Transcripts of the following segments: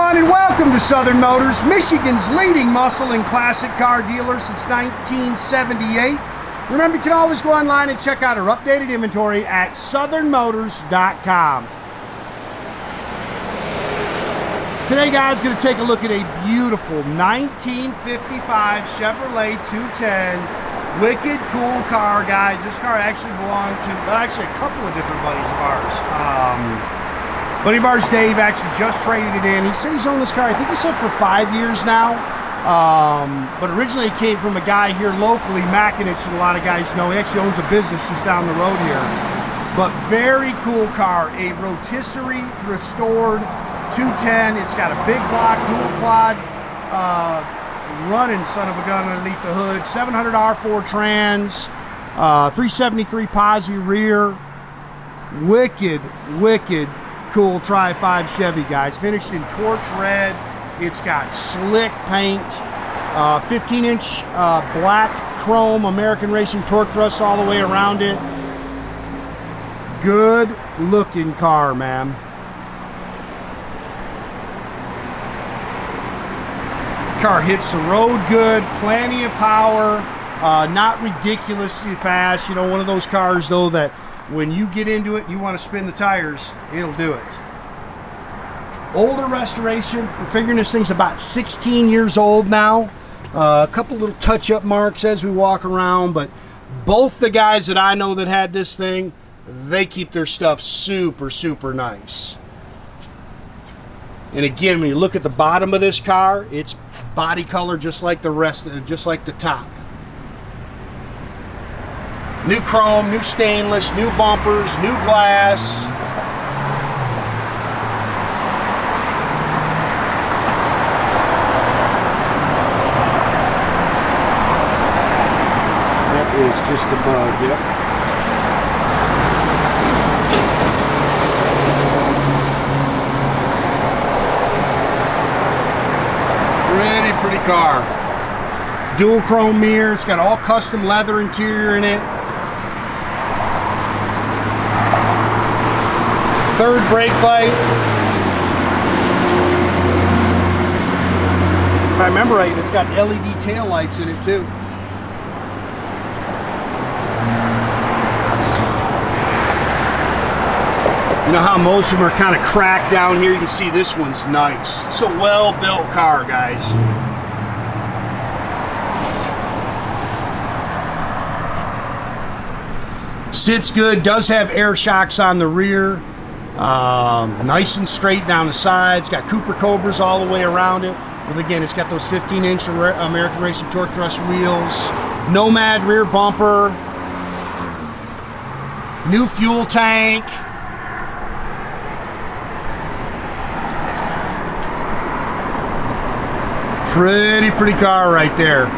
everyone, and welcome to Southern Motors, Michigan's leading muscle and classic car dealer since 1978. Remember, you can always go online and check out our updated inventory at southernmotors.com. Today, guys, going to take a look at a beautiful 1955 Chevrolet 210. Wicked cool car, guys. This car actually belonged to, well, actually a couple of different buddies of ours. Buddy of ours, Dave, actually just traded it in. He said he's owned this car, I think he said for 5 years now. But originally it came from a guy here locally, Makinich, that a lot of guys know. He actually owns a business just down the road here. But very cool car, a Rotisserie Restored 210. It's got a big block, dual quad, running son of a gun underneath the hood. 700 R4 trans, 373 posi rear. Wicked cool Tri-5 Chevy, guys. Finished in torch red. It's got slick paint, 15-inch black chrome American Racing torque thrusts all the way around it. Good looking car, man. Car hits the road good, plenty of power, not ridiculously fast. You know, one of those cars though that when you get into it, you want to spin the tires, it'll do it. Older restoration. We're figuring this thing's about 16 years old now. A couple little touch-up marks as we walk around, but both the guys that I know that had this thing, they keep their stuff super nice. And again, when you look at the bottom of this car, it's body color just like the rest, just like the top. New chrome, new stainless, new bumpers, new glass. That is just a bug, yep. Pretty car. Dual chrome mirror. It's got all custom leather interior in it. Third brake light. If I remember right, it's got LED tail lights in it too. You know how most of them are kind of cracked down here? You can see this one's nice. It's a well-built car, guys. Sits good, does have air shocks on the rear. Nice and straight down the sides. Got Cooper Cobras all the way around it. But again, it's got those 15-inch American Racing torque thrust wheels. Nomad rear bumper. New fuel tank. Pretty car right there.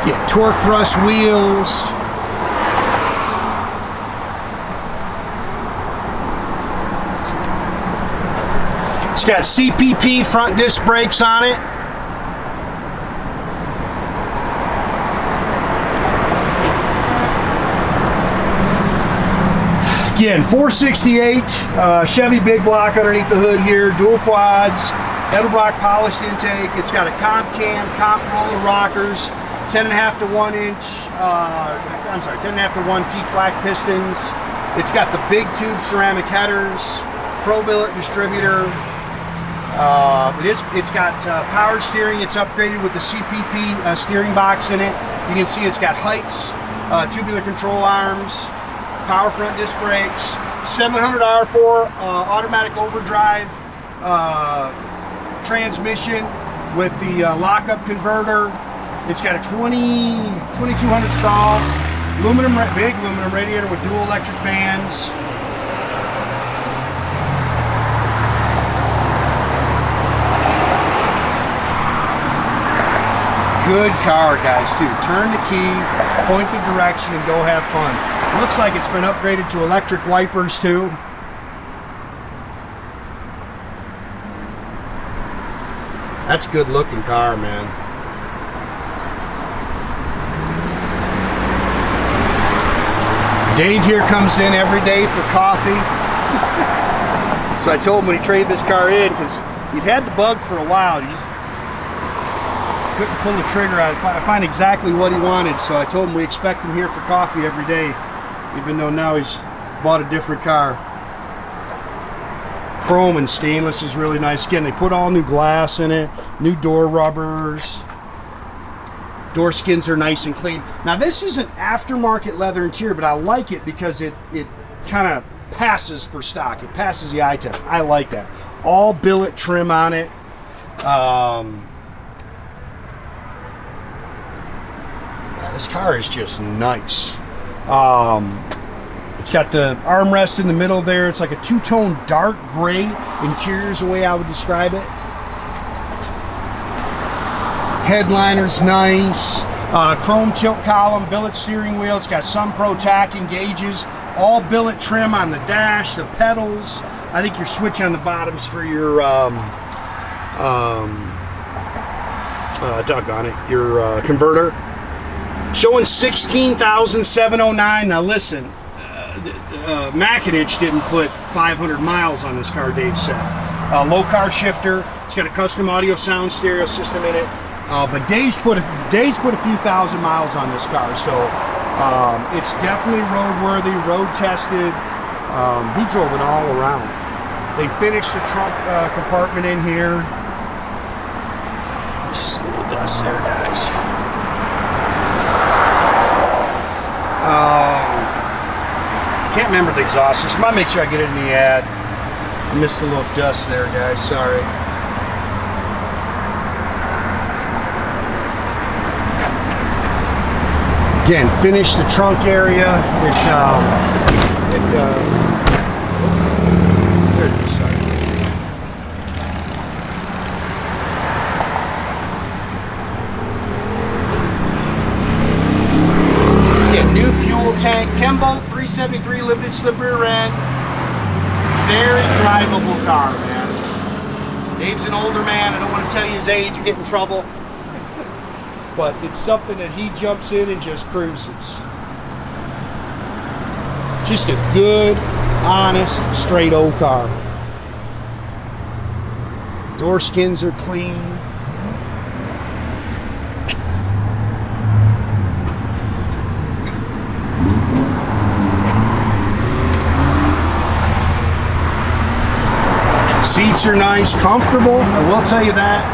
Yeah, torque thrust wheels. It's got CPP front disc brakes on it. Again, 468 Chevy big block underneath the hood here, dual quads, Edelbrock polished intake. It's got a comp cam, comp roller rockers, 10.5 to 1 inch, 10.5 to 1 peak black pistons. It's got the big tube ceramic headers, Pro Billet distributor. It's got power steering. It's upgraded with the CPP steering box in it. You can see it's got Heidts, tubular control arms, power front disc brakes, 700 R4 automatic overdrive transmission with the lockup converter. It's got a 2200 stall, big aluminum radiator with dual electric fans. Good car, guys, too. Turn the key, point the direction, and go have fun. Looks like it's been upgraded to electric wipers too. That's a good looking car, man. Dave here comes in every day for coffee. So I told him when he traded this car in, because he'd had the bug for a while, he just couldn't pull the trigger out. I find exactly what he wanted, so I told him we expect him here for coffee every day, even though now he's bought a different car. Chrome and stainless is really nice. Again, they put all new glass in it, new door rubbers. Door skins are nice and clean. Now this isn't aftermarket leather interior, but I like it because it kind of passes for stock. It passes the eye test. I like that. All billet trim on it. This car is just nice. It's got the armrest in the middle there. It's like a two-tone dark gray interior is the way I would describe it. Headliner's nice. Chrome tilt column, billet steering wheel. It's got some Pro tach and gauges. All billet trim on the dash, the pedals. I think your switch on the bottoms for your doggone it, your converter. Showing 16,709. Now listen, Macinich didn't put 500 miles on this car, Dave said. Lokar shifter. It's got a custom Audiosounds stereo system in it. But Dave's put a few thousand miles on this car, so it's definitely roadworthy, road tested. He drove it all around. They finished the trunk compartment in here. There's just a little dust there, guys. Can't remember the exhaust system. I'll make sure I get it in the ad. I missed a little dust there, guys. Sorry. Again, finish the trunk area. There it is, sorry. Again, new fuel tank, 10-bolt, 373 limited slip rear end. Very drivable car, man. Dave's an older man. I don't want to tell you his age and get in trouble. But it's something that he jumps in and just cruises. Just a good, honest, straight old car. Door skins are clean. Seats are nice, comfortable, I will tell you that.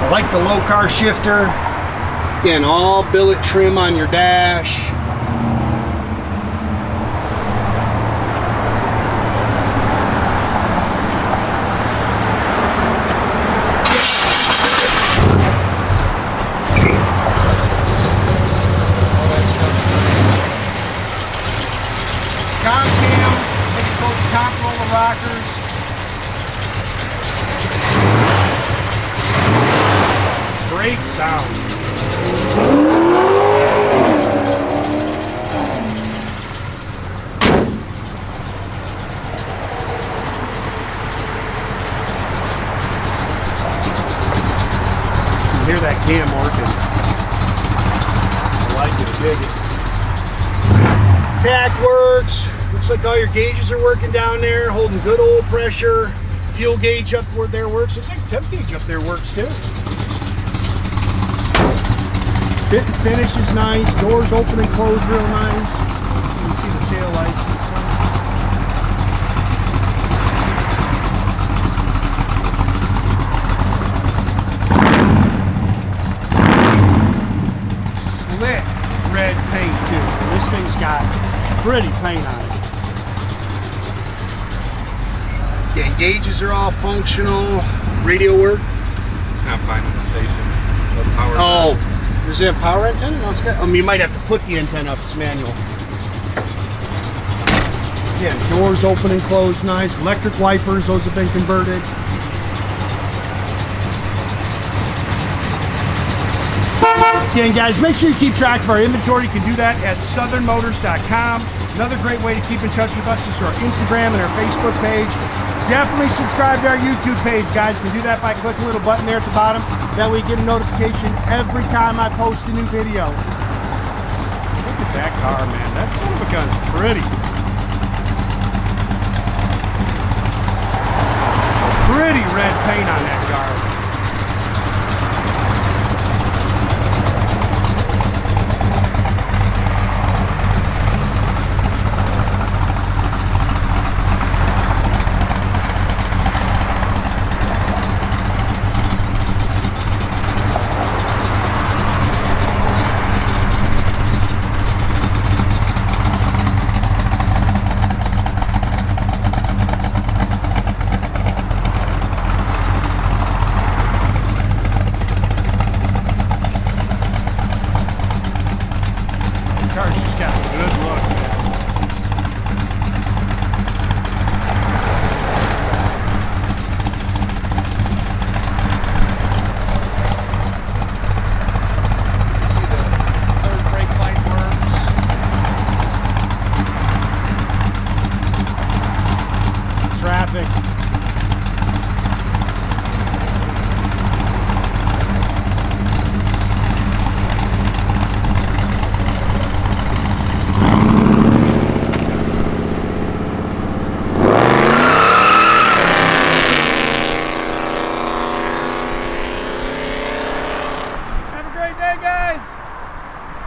I like the Lokar shifter. Again, all billet trim on your dash. Con cam, they can both top roller rockers. Great sound. Hear that cam working. I like it, dig it. Tach works. Looks like all your gauges are working down there, holding good oil pressure. Fuel gauge up there works. Looks like temp gauge up there works too. Fit and finish is nice. Doors open and close real nice. You can see the tail lights and stuff. Slick red paint too. This thing's got pretty paint on it. Yeah, gauges are all functional. Radio work. It's not finding the station. The power. Oh, does it have power antenna? No, it's got. You might have to put the antenna up. It's manual. Yeah, doors open and close nice. Electric wipers, those have been converted. Again, guys, make sure you keep track of our inventory. You can do that at southernmotors.com. Another great way to keep in touch with us is through our Instagram and our Facebook page. Definitely subscribe to our YouTube page, guys. You can do that by clicking a little button there at the bottom. That way you get a notification every time I post a new video. Look at that car, man. That son of a gun's pretty. Pretty red paint on that car. Car's just got a good look.